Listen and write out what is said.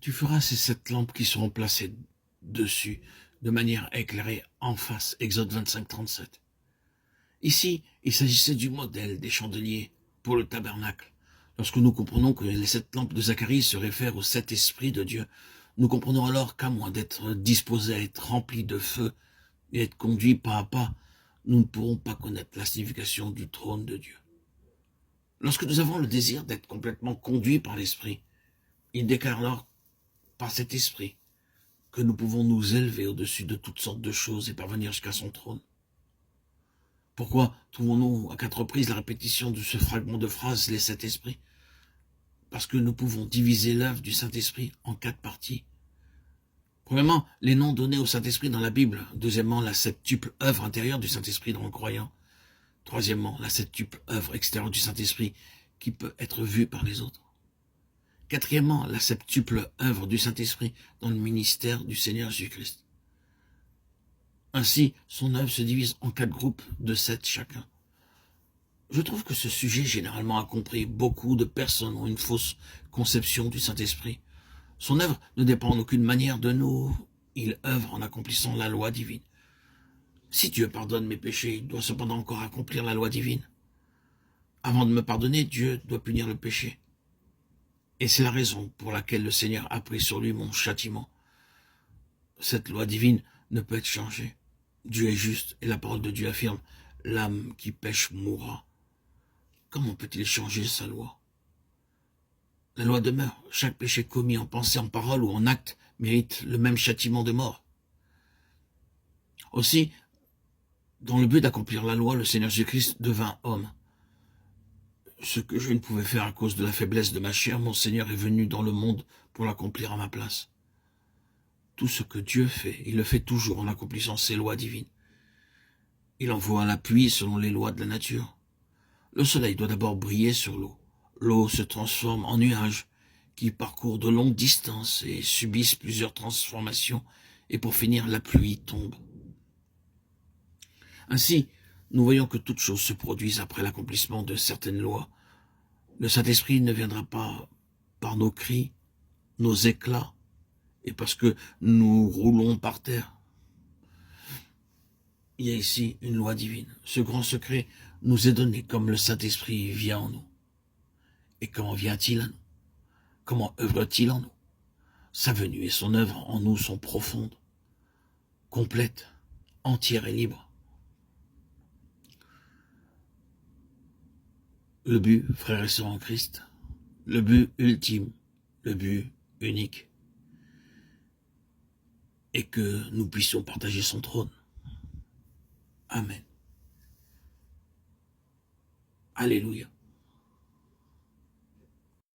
Tu feras ces 7 lampes qui seront placées dessus, de manière à éclairer en face. Exode 25, 37. Ici, il s'agissait du modèle des chandeliers pour le tabernacle. Lorsque nous comprenons que les 7 lampes de Zacharie se réfèrent aux 7 esprits de Dieu, nous comprenons alors qu'à moins d'être disposés à être remplis de feu et être conduits pas à pas, nous ne pourrons pas connaître la signification du trône de Dieu. Lorsque nous avons le désir d'être complètement conduits par l'Esprit, il déclare alors par cet Esprit que nous pouvons nous élever au-dessus de toutes sortes de choses et parvenir jusqu'à son trône. Pourquoi trouvons-nous à 4 reprises la répétition de ce fragment de phrase, les 7 esprits? Parce que nous pouvons diviser l'œuvre du Saint-Esprit en 4 parties. Premièrement, les noms donnés au Saint-Esprit dans la Bible. Deuxièmement, la septuple œuvre intérieure du Saint-Esprit dans le croyant. Troisièmement, la septuple œuvre extérieure du Saint-Esprit qui peut être vue par les autres. Quatrièmement, la septuple œuvre du Saint-Esprit dans le ministère du Seigneur Jésus-Christ. Ainsi, son œuvre se divise en 4 groupes de 7 chacun. Je trouve que ce sujet est généralement incompris. Beaucoup de personnes ont une fausse conception du Saint-Esprit. Son œuvre ne dépend en aucune manière de nous. Il œuvre en accomplissant la loi divine. Si Dieu pardonne mes péchés, il doit cependant encore accomplir la loi divine. Avant de me pardonner, Dieu doit punir le péché. Et c'est la raison pour laquelle le Seigneur a pris sur lui mon châtiment. Cette loi divine ne peut être changée. Dieu est juste et la parole de Dieu affirme « L'âme qui pêche mourra ». Comment peut-il changer sa loi? La loi demeure. Chaque péché commis en pensée, en parole ou en acte mérite le même châtiment de mort. Aussi, dans le but d'accomplir la loi, le Seigneur Jésus-Christ devint homme. Ce que je ne pouvais faire à cause de la faiblesse de ma chair, mon Seigneur est venu dans le monde pour l'accomplir à ma place. Tout ce que Dieu fait, il le fait toujours en accomplissant ses lois divines. Il envoie la pluie selon les lois de la nature. Le soleil doit d'abord briller sur l'eau. L'eau se transforme en nuages qui parcourent de longues distances et subissent plusieurs transformations, et pour finir, la pluie tombe. Ainsi, nous voyons que toutes choses se produisent après l'accomplissement de certaines lois. Le Saint-Esprit ne viendra pas par nos cris, nos éclats, et parce que nous roulons par terre. Il y a ici une loi divine. Ce grand secret nous est donné comme le Saint-Esprit vient en nous. Et comment vient-il à nous? Comment œuvre-t-il en nous? Sa venue et son œuvre en nous sont profondes, complètes, entières et libres. Le but, frères et sœurs en Christ, le but ultime, le but unique, est que nous puissions partager son trône. Amen. Alléluia.